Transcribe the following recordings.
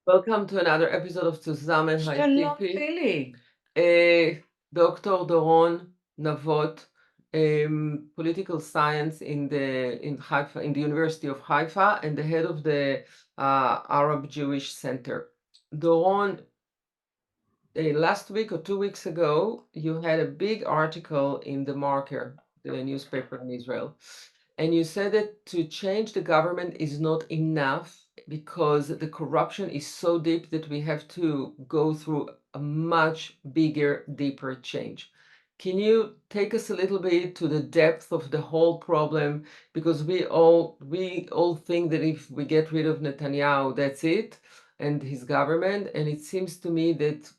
Welcome to another episode of Tzuzamen. Hi, Shalom, Tzipi. Tzili. Dr. Doron Navot, political science in Haifa, in the University of Haifa, and the head of the Arab Jewish Center. Doron, last week or 2 weeks ago, you had a big article in The Marker, the newspaper in Israel, and you said that to change the government is not enough because the corruption is so deep that we have to go through a much bigger, deeper change. Can you take us a little bit to the depth of the whole problem? Because we all think that if we get rid of Netanyahu, that's it, and his government, and it seems to me that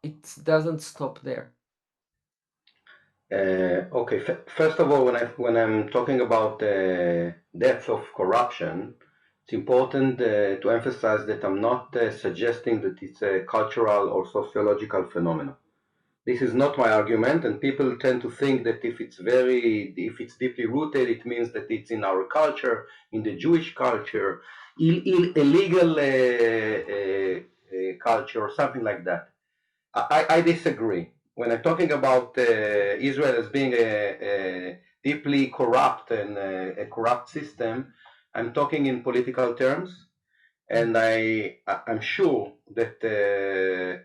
it doesn't stop there. Okay, first of all, when I'm talking about depth of corruption, it's important to emphasize that I'm not suggesting that it's a cultural or sociological phenomenon. This is not my argument, and people tend to think that if it's deeply rooted, it means that it's in our culture, in the Jewish culture, illegal culture, or something like that. I disagree. When I'm talking about Israel as being a deeply corrupt and a corrupt system, I'm talking in political terms, and I'm sure that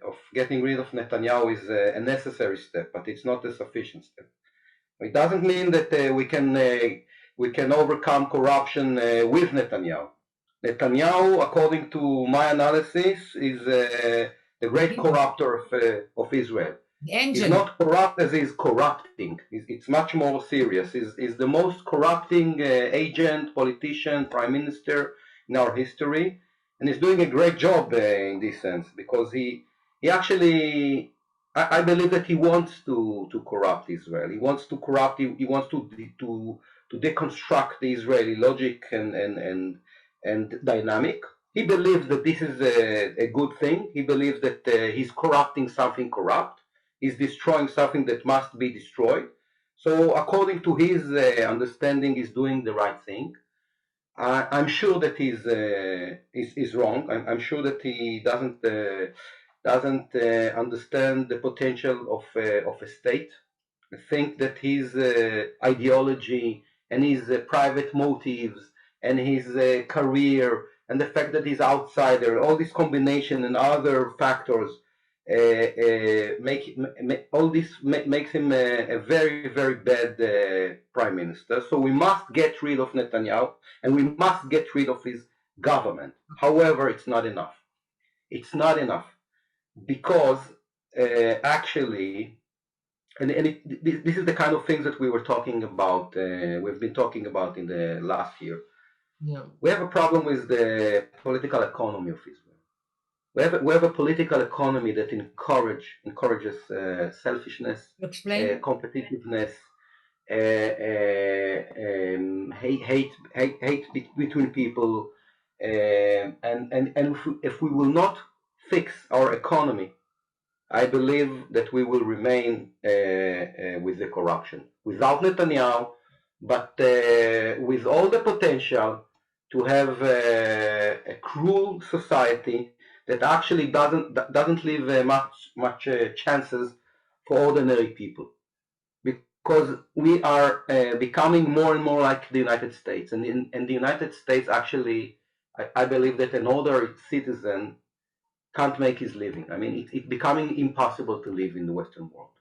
of getting rid of Netanyahu is a necessary step, but it's not a sufficient step. It doesn't mean that we can overcome corruption with Netanyahu. Netanyahu, according to my analysis, is the great corrupter of Israel. He's not corrupt as he's corrupting. It's much more serious. He's the most corrupting agent, politician, prime minister in our history, and he's doing a great job in this sense because he actually I believe that he wants to corrupt Israel. He wants to corrupt. He wants to deconstruct the Israeli logic and dynamic. He believes that this is a good thing. He believes that he's corrupting something corrupt. He's destroying something that must be destroyed. So, according to his understanding, he's doing the right thing. I'm sure that he's wrong. I'm sure that he doesn't understand the potential of a state. I think that his ideology and his private motives and his career and the fact that he's outsider, all this combination and other factors makes him a very, very bad prime minister. So we must get rid of Netanyahu and we must get rid of his government. However, it's not enough. It's not enough because actually, this is the kind of things that we were talking about, we've been talking about in the last year. Yeah. We have a problem with the political economy of Israel. We have a political economy that encourages selfishness, competitiveness, hate between people, and if we will not fix our economy, I believe that we will remain with the corruption without Netanyahu, but with all the potential to have a cruel society that actually doesn't leave much chances for ordinary people, because we are becoming more and more like the United States, and in the United States, actually, I believe that an ordinary citizen can't make his living. I mean, it's becoming impossible to live in the Western world.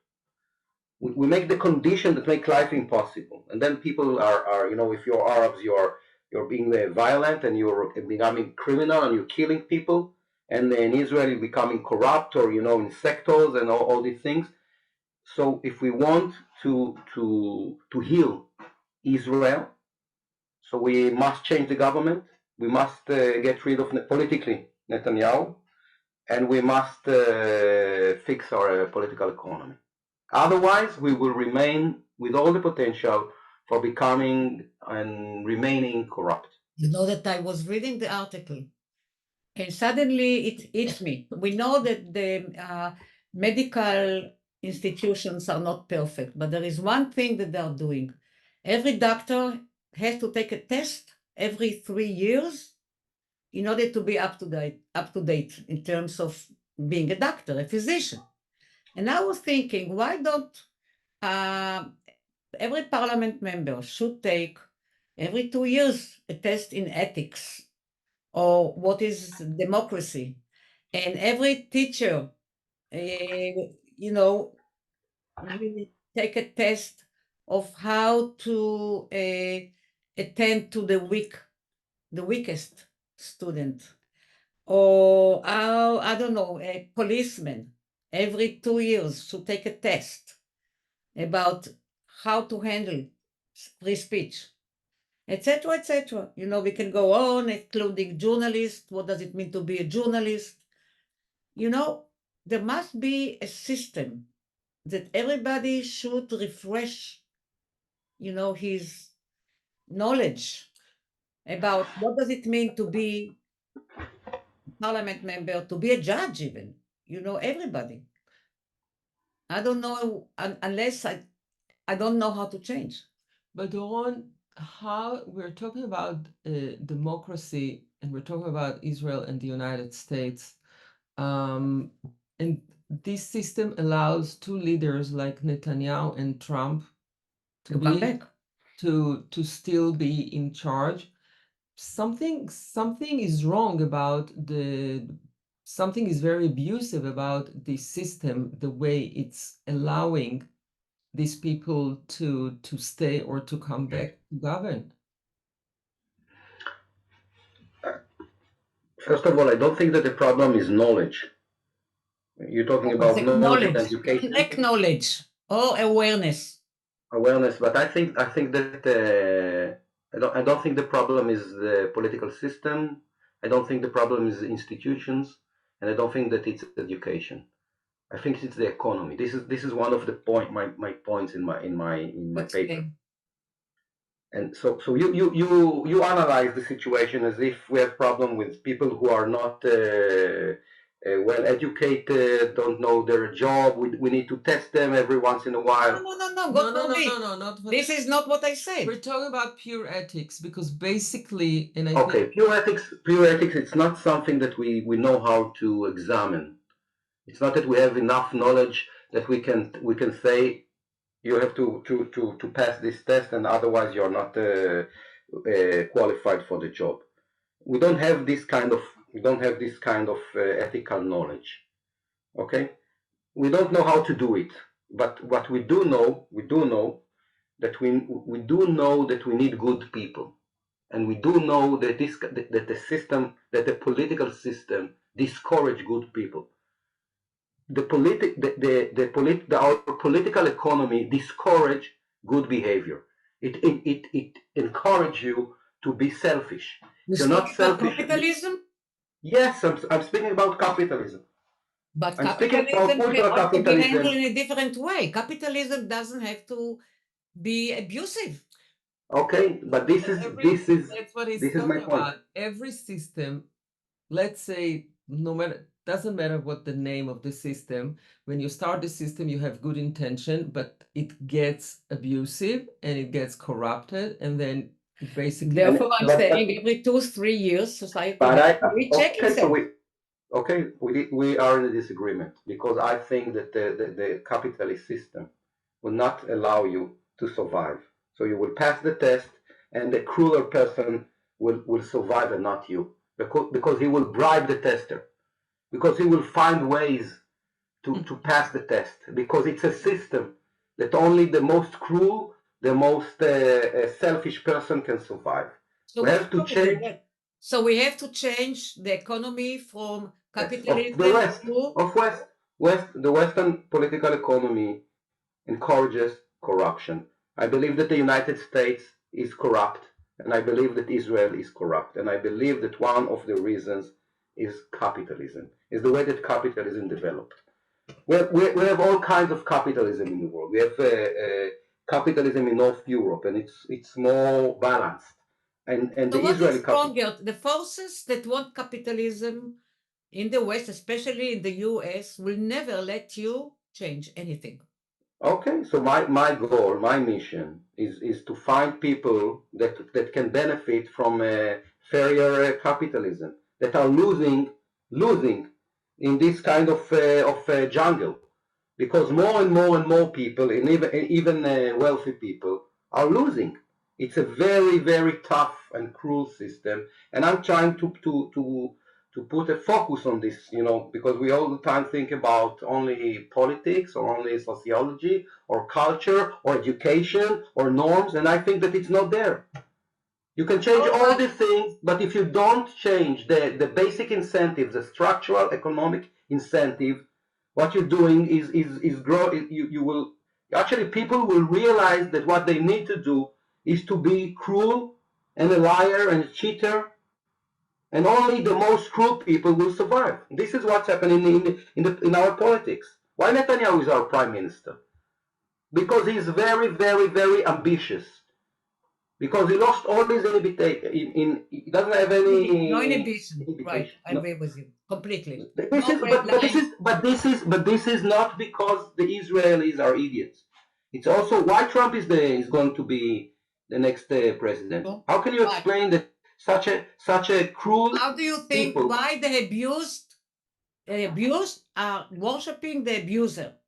We make the condition that make life impossible, and then people are if you're Arabs, you're being violent and you're becoming criminal and you're killing people, and in Israel you're becoming corrupt or in sectors and all these things. So if we want to heal Israel, so we must change the government. We must get rid of politically Netanyahu, and we must fix our political economy. Otherwise, we will remain with all the potential for becoming and remaining corrupt. You know that I was reading the article and suddenly it hit me. We know that the medical institutions are not perfect, but there is one thing that they are doing. Every doctor has to take a test every 3 years in order to be up to date in terms of being a doctor, a physician. And I was thinking, why don't every parliament member should take every 2 years a test in ethics or what is democracy, and every teacher, will take a test of how to attend to the weakest student, or I don't know, a policeman every 2 years should take a test about how to handle free speech, etc., etc. We can go on, including journalists. What does it mean to be a journalist? There must be a system that everybody should refresh, his knowledge about what does it mean to be a parliament member, to be a judge even, everybody. I don't know, unless I don't know how to change. But Doron, how we're talking about democracy, and we're talking about Israel and the United States, and this system allows two leaders like Netanyahu and Trump To come back. to still be in charge. Something is wrong about something is very abusive about the system, the way it's allowing these people to stay or to come back to govern. First of all, I don't think that the problem is knowledge. You're talking about knowledge and education. Lack knowledge or awareness. Awareness, but I think that I don't think the problem is the political system. I don't think the problem is institutions, and I don't think that it's education. I think it's the economy. This is one of the my points in my paper. And so you analyze the situation as if we have problem with people who are not well educated, don't know their job. We need to test them every once in a while. No, not this is not what I said. We're talking about pure ethics, because basically, and I okay, think pure ethics. It's not something that we know how to examine. It's not that we have enough knowledge that we can say you have to pass this test, and otherwise you're not qualified for the job. We don't have this kind of ethical knowledge. Okay, we don't know how to do it, but what we do know that we do know that we need good people, and we do know that the political system discourage good people. Our political economy discourage good behavior. It encourage you to be selfish. You're not selfish. Capitalism? Yes, I'm speaking about capitalism. But capitalism can also be handled in a different way. Capitalism doesn't have to be abusive. Okay, but this is what he's talking about. Every system, let's say, doesn't matter what the name of the system, when you start the system, you have good intention, but it gets abusive and it gets corrupted, and then it basically. Therefore, I'm saying every 2-3 years, society recheck itself. We are in a disagreement, because I think that the capitalist system will not allow you to survive. So you will pass the test, and the crueler person will survive and not you, because he will bribe the tester, because he will find ways to pass the test, because it's a system that only the most cruel, the most selfish person can survive. So we have to change. So we have to change the economy from capitalism to the Western political economy encourages corruption. I believe that the United States is corrupt, and I believe that Israel is corrupt, and I believe that one of the reasons is capitalism, is the way that capitalism developed. We have all kinds of capitalism in the world. We have capitalism in North Europe, and it's more balanced. And so the what Israeli is stronger, the forces that want capitalism in the West, especially in the US, will never let you change anything. Okay, so my goal, my mission is to find people that can benefit from fairer capitalism. that are losing in this kind of jungle, because more and more people, and even wealthy people, are losing. It's a very tough and cruel system, and I'm trying to put a focus on this, because we all the time think about only politics or only sociology or culture or education or norms, and I think that it's not there. You can change all these things, but if you don't change the basic incentives, the structural economic incentive, what you're doing is grow. You will actually, people will realize that what they need to do is to be cruel and a liar and a cheater, and only the most cruel people will survive. This is what's happening in our politics. Why Netanyahu is our prime minister? Because he's very ambitious. Because he lost all his inhibition. He doesn't have any no inhibition. Right, I agree with you completely. This is not because the Israelis are idiots. It's also why Trump is going to be the next president. How can you explain that such a cruel? How do you think people, why the abused are worshiping the abuser?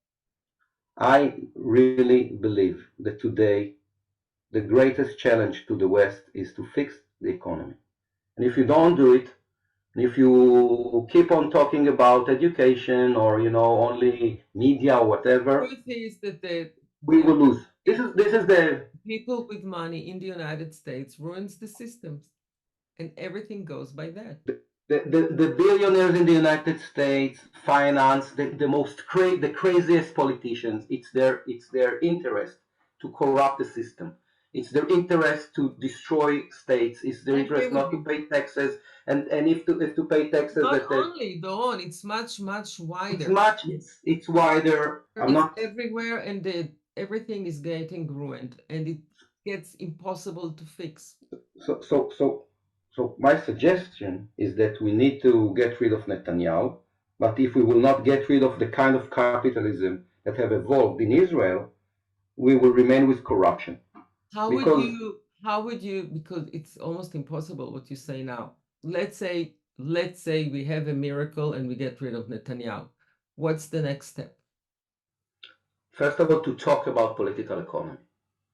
I really believe that today the greatest challenge to the West is to fix the economy. And if you don't do it, and if you keep on talking about education or only media or whatever, The truth is that we will lose. This is the people with money in the United States ruins the systems, and everything goes by that. The billionaires in the United States finance the craziest politicians. It's their interest to corrupt the system. It's their interest to destroy states. It's their interest not to pay taxes, and if to pay taxes. Not only, Doron, it's much wider. It's wider. It's everywhere, and everything is getting ruined, and it gets impossible to fix. So my suggestion is that we need to get rid of Netanyahu, but if we will not get rid of the kind of capitalism that have evolved in Israel, we will remain with corruption. How would you, because it's almost impossible what you say now. Let's say we have a miracle and we get rid of Netanyahu. What's the next step? First of all, to talk about political economy.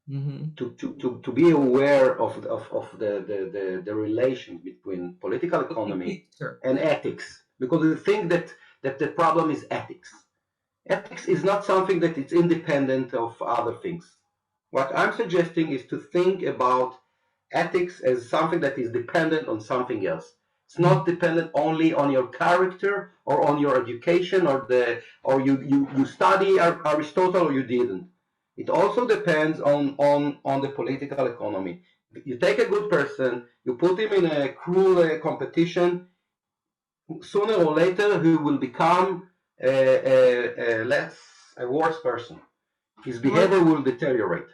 Mm-hmm. To be aware of the relations between political economy and ethics, because we think that the problem is ethics. Ethics is not something that is independent of other things. What I'm suggesting is to think about ethics as something that is dependent on something else. It's not dependent only on your character or on your education or you study Aristotle or you didn't. It also depends on the political economy. You take a good person, you put him in a cruel competition, sooner or later he will become a worse person. His behavior will deteriorate.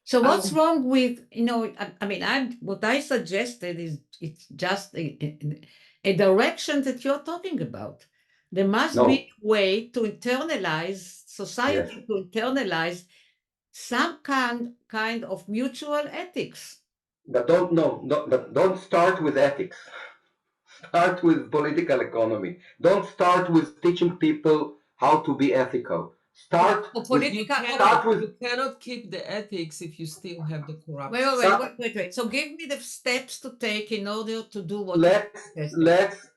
So what's wrong with, what I suggested is it's just a direction that you're talking about. There must be a way to internalize society, to internalize some kind of mutual ethics. But don't start with ethics. Start with political economy. Don't start with teaching people how to be ethical. You cannot keep the ethics if you still have the corruption. Wait. So give me the steps to take in order to do what.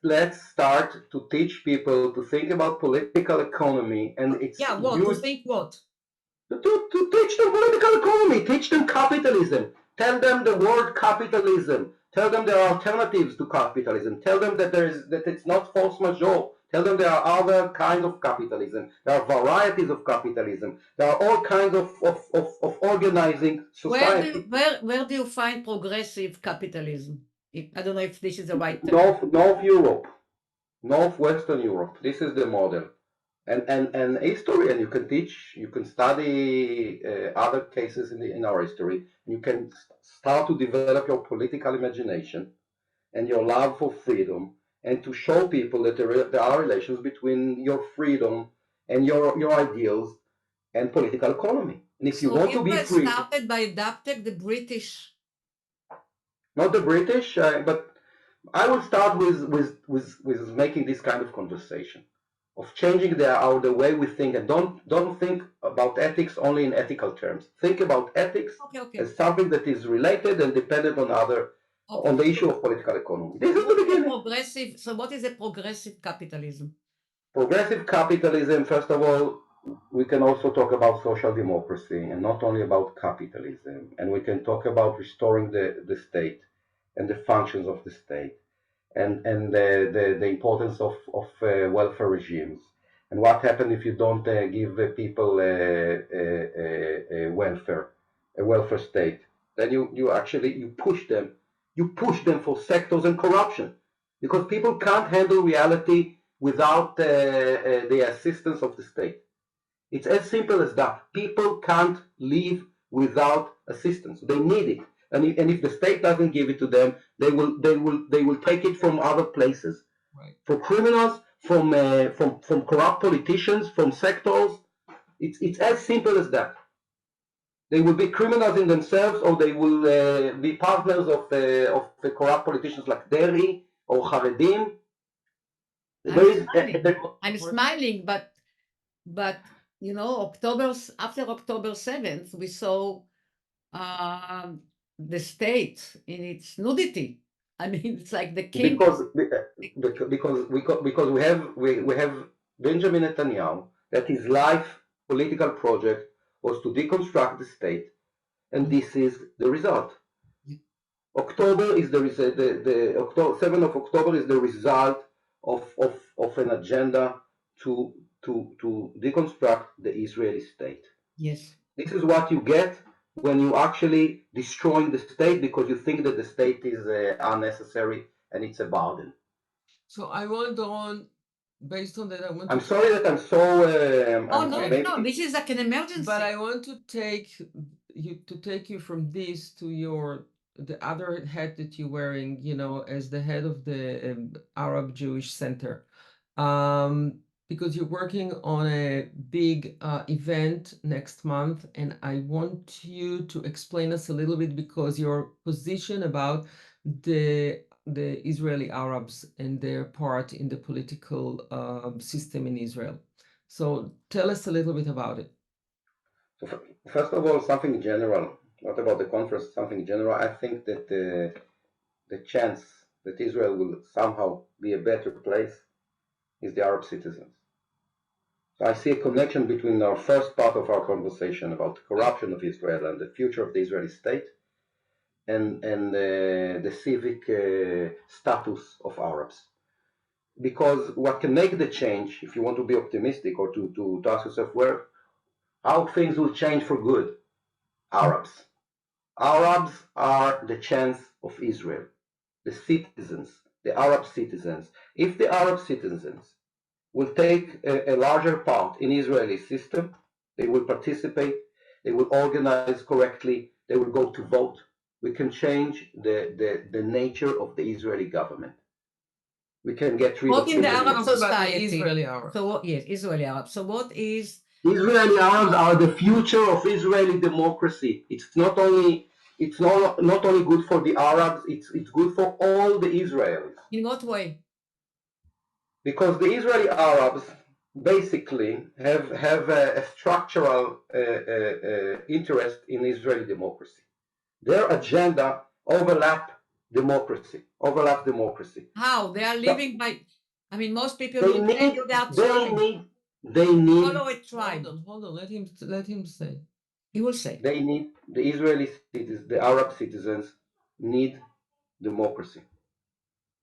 Let's start to teach people to think about political economy, and it's to think what? To teach them political economy, teach them capitalism, tell them the word capitalism, tell them there are alternatives to capitalism, tell them that it's not force majeure, tell them there are other kinds of capitalism, there are varieties of capitalism, there are all kinds of organizing society. Where do you find progressive capitalism? I don't know if this is the right term. North Europe, Northwestern Europe, this is the model. And history, and you can study other cases in our history. You can start to develop your political imagination and your love for freedom, and to show people that there are relations between your freedom and your ideals and political economy. And if you want to be free, started by adapting the British. Not the British, but I will start with making this kind of conversation, of changing the way we think, and don't think about ethics only in ethical terms. Think about ethics as something that is related and dependent on on the issue of political economy. This is the beginning. So what is a progressive capitalism? Progressive capitalism, first of all, we can also talk about social democracy and not only about capitalism. And we can talk about restoring the state and the functions of the state and the importance of welfare regimes. And what happens if you don't give people a welfare state? Then you push them for sectors and corruption, because people can't handle reality without the assistance of the state. It's as simple as that. People can't live without assistance. They need it, and if the state doesn't give it to them, they will take it from other places, right, from criminals, from corrupt politicians, from sectors. It's as simple as that. They will be criminals in themselves, or they will be partners of the corrupt politicians like Deri or Haredim. I'm smiling, but you know, after October 7th, we saw the state in its nudity. I mean, it's like the king. Because we have Benjamin Netanyahu, that his life political project was to deconstruct the state, and this is the result. October is the 7th of October is the result of an agenda to deconstruct the Israeli state. Yes. This is what you get when you actually destroying the state because you think that the state is unnecessary and it's a burden. So I want, Doron, based on that, I'm sorry that I'm so. No, this is like an emergency. But I want to take you from this to the other hat that you're wearing, you know, as the head of the Arab Jewish Center, because you're working on a big event next month, and I want you to explain us a little bit, because your position about the Israeli Arabs and their part in the political system in Israel. So tell us a little bit about it. So first of all, something general, not about the conference, something general. I think that the chance that Israel will somehow be a better place is the Arab citizens. So I see a connection between our first part of our conversation about the corruption of Israel and the future of the Israeli state and the civic status of Arabs. Because what can make the change, if you want to be optimistic or to ask yourself how things will change for good, Arabs. Arabs are the chance of Israel, the citizens, the Arab citizens. If the Arab citizens will take a larger part in Israeli system, they will participate, they will organize correctly, they will go to vote, we can change the nature of the Israeli government. We can get rid of in the Arab society. Israeli Arabs. So yes, Israeli Arabs. So what is Israeli Arabs are the future of Israeli democracy. It's not only good for the Arabs, it's good for all the Israelis. In what way? Because the Israeli Arabs basically have a structural interest in Israeli democracy. Their agenda overlaps democracy. How? They are living by, I mean, most people they need follow a tribe. Hold on, let him say. He will say. They need the Israeli citizens, the Arab citizens need democracy.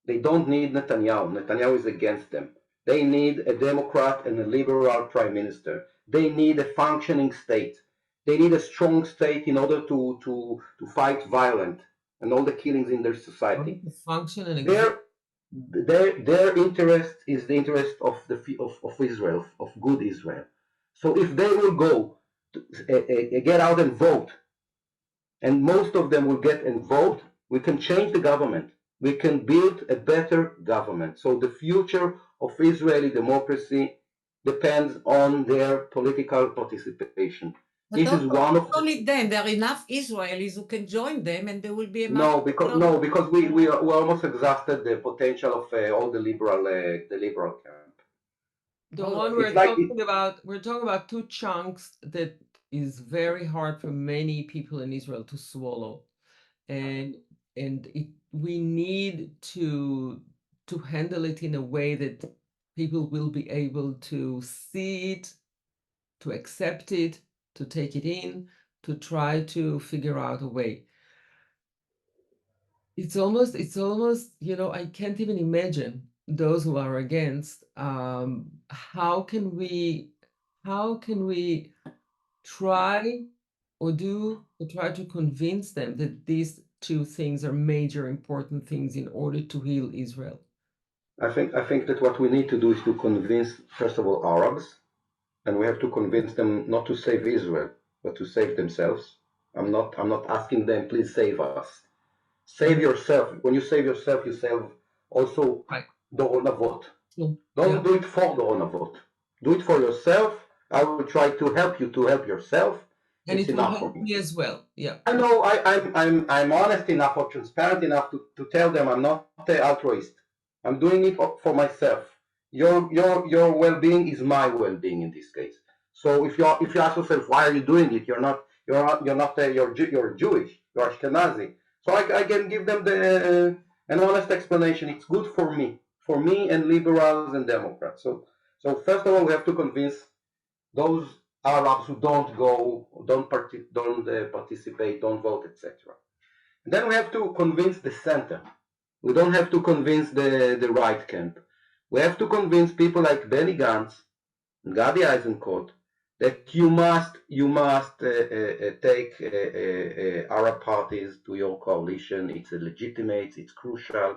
They don't need Netanyahu. Netanyahu is against them. They need a Democrat and a liberal prime minister. They need a functioning state. They need a strong state in order to fight violence and all the killings in their society. Function and their interest is the interest of Israel, of good Israel. So if they will go get out and vote, and most of them will get and vote, we can change the government. We can build a better government. So the future of Israeli democracy depends on their political participation. But This is also, one of not only them, there are enough Israelis who can join them, and there will be a much no, because we almost exhausted the potential of all the liberal camp. The Oh, one It's like we're talking about two chunks that is very hard for many people in Israel to swallow. And we need to handle it in a way that people will be able to see it, to accept it, to take it in, to try to figure out a way. It's almost, I can't even imagine those who are against. How can we try try to convince them that these two things are major important things in order to heal Israel? I think that what we need to do is to convince, first of all, Arabs, and we have to convince them not to save Israel, but to save themselves. I'm not asking them, please save us. Save yourself. When you save yourself, you save also Right. Doron Navot. So, Don't do it for Doron Navot. Do it for yourself. I will try to help you to help yourself. and It's it will enough for help me. me as well. Yeah. I know I'm honest enough or transparent enough to tell them I'm not altruist. I'm doing it for myself. Your well-being is my well-being in this case. So if you ask yourself why are you doing it, you're Jewish, you're Ashkenazi. So I can give them an honest explanation. It's good for me and liberals and Democrats. So first of all, we have to convince those Arabs who don't go, don't participate, don't vote, etc. Then we have to convince the center. We don't have to convince the right camp. We have to convince people like Benny Gantz, Gadi Eisenkot, that you must take Arab parties to your coalition. It's legitimate, it's crucial,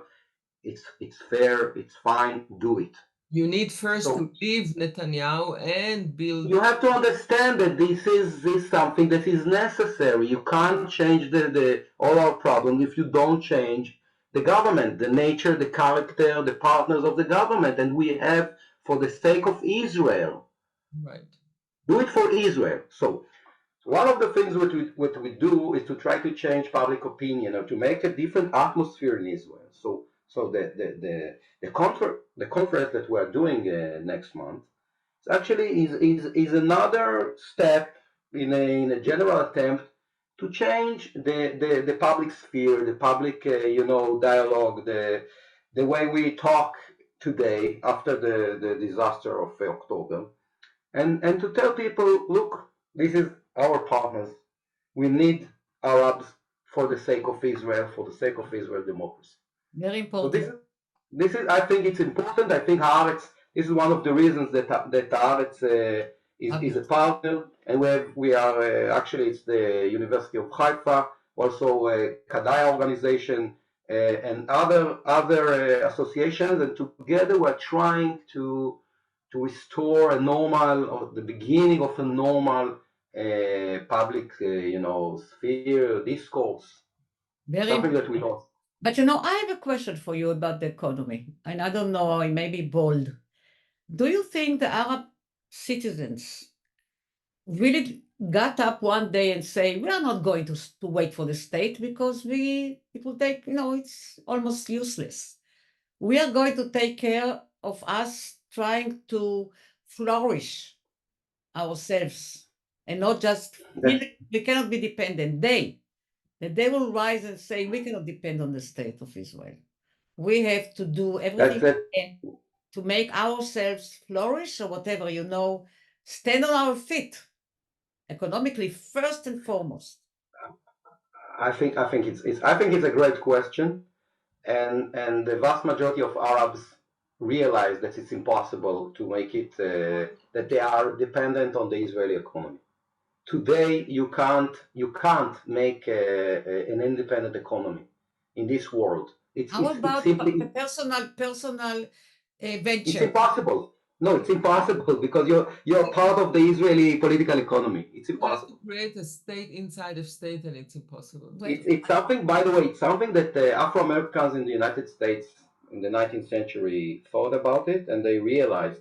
it's fair, it's fine. Do it. You need first So to leave Netanyahu and build. you have to understand that this is something that is necessary. You can't change the all our problem if you don't change the government, the nature, the character, the partners of the government, and we have for the sake of Israel. Right. Do it for Israel. So one of the things what we do is to try to change public opinion or to make a different atmosphere in Israel. So the conference that we are doing next month actually is another step in a general attempt to change the public sphere, the public dialogue, the way we talk today after the disaster of October, and to tell people, look, this is our partners. We need Arabs for the sake of Israel, for the sake of Israel democracy. very So important. this is I think it's important. I think Haaretz, this is one of the reasons that Haaretz is a partner, and we are actually it's the University of Haifa, also Kadaya organization, and other associations, and together we're trying to restore a normal or the beginning of a normal public sphere discourse, Very something that we important. lost. But I have a question for you about the economy, and I don't know, it may be bold. Do you think the Arab citizens really got up one day and say, we are not going to wait for the state because it will take, it's almost useless. We are going to take care of us trying to flourish ourselves and not just feel we cannot be dependent. That they will rise and say, we cannot depend on the state of Israel. We have to do everything That's we can to make ourselves flourish or whatever, stand on our feet economically first and foremost. I think it's a great question, and the vast majority of Arabs realize that it's impossible to make it that they are dependent on the Israeli economy. Today, you can't make an independent economy in this world. How It's about simply the personal it's venture? impossible. No, it's impossible because you're part of the Israeli political economy. It's You have impossible. to create a state inside of state, and it's impossible. It's something, by the way, it's something that Afro Americans in the United States in the 19th century thought about it, and they realized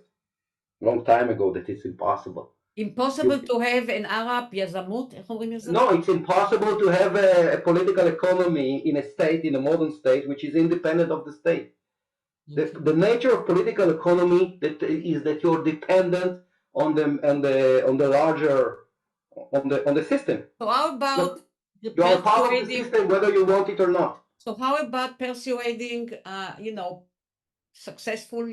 a long time ago that it's impossible. Impossible to have an Arab יזמות, איך אומרים יזמות? No, it's impossible to have a political economy in a state, in a modern state, which is independent of the state. The nature of political economy is that you're dependent on the larger on the system. So how about You are part of the system whether you want it or not. So how about persuading, successful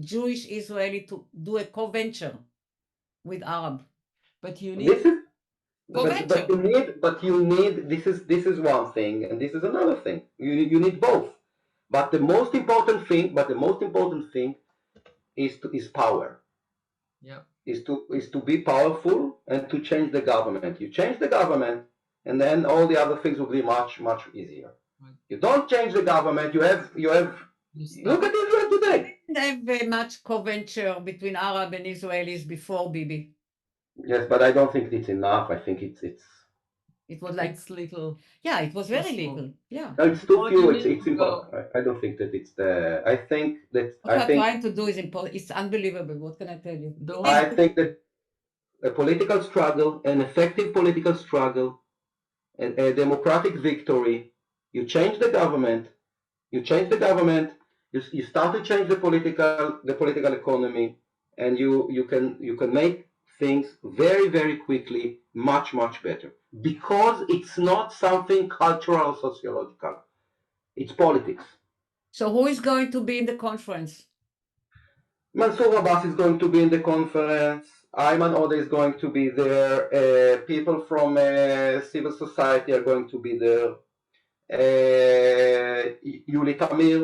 Jewish Israeli to do a co-venture with Arab? But you need This is one thing and this is another thing. You need both. But the most important thing is power. Yeah. Is to be powerful and to change the government. You change the government and then all the other things will be much, much easier. Right. You don't change the government, you have look at Israel today. We didn't have much co-venture between Arab and Israelis before Bibi. Yes, but I don't think it's enough. I think it's it was like little. Yeah, it was very little. Yeah. No, it's too few. It's important. I don't think that it's the. I think that. What I'm trying to do is important. It's unbelievable. What can I tell you? I think that a political struggle, an effective political struggle, and a democratic victory. You change the government. You start to change the political economy, and you can make things very, very quickly much, much better. Because it's not something cultural or sociological. It's politics. So who is going to be in the conference? Mansour Abbas is going to be in the conference. Ayman Odeh is going to be there. People from civil society are going to be there. Yuli Tamir.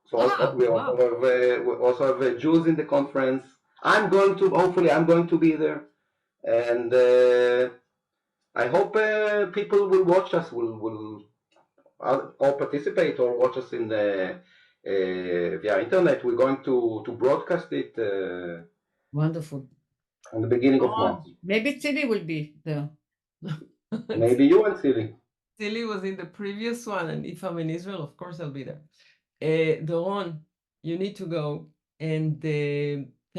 So we also have Jews in the conference. Hopefully I'm going to be there. And I hope people will watch us, will or participate or watch us in the via internet. We're going to broadcast it. Wonderful. On the beginning of March. Maybe Tzili will be there. Maybe you and Tzili. Tzili was in the previous one, and if I'm in Israel, of course I'll be there. Doron, you need to go, and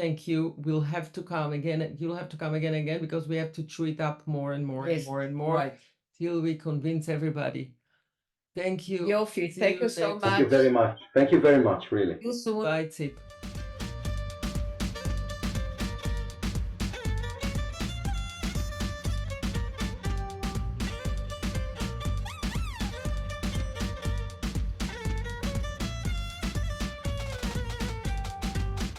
thank you. We'll have to come again. You'll have to come again and again because we have to chew it up more and more and more and more till we convince everybody. Thank you. Yofi, thank you so much. Thank you very much. Thank you very much, really. See you soon. Bye, Tzip.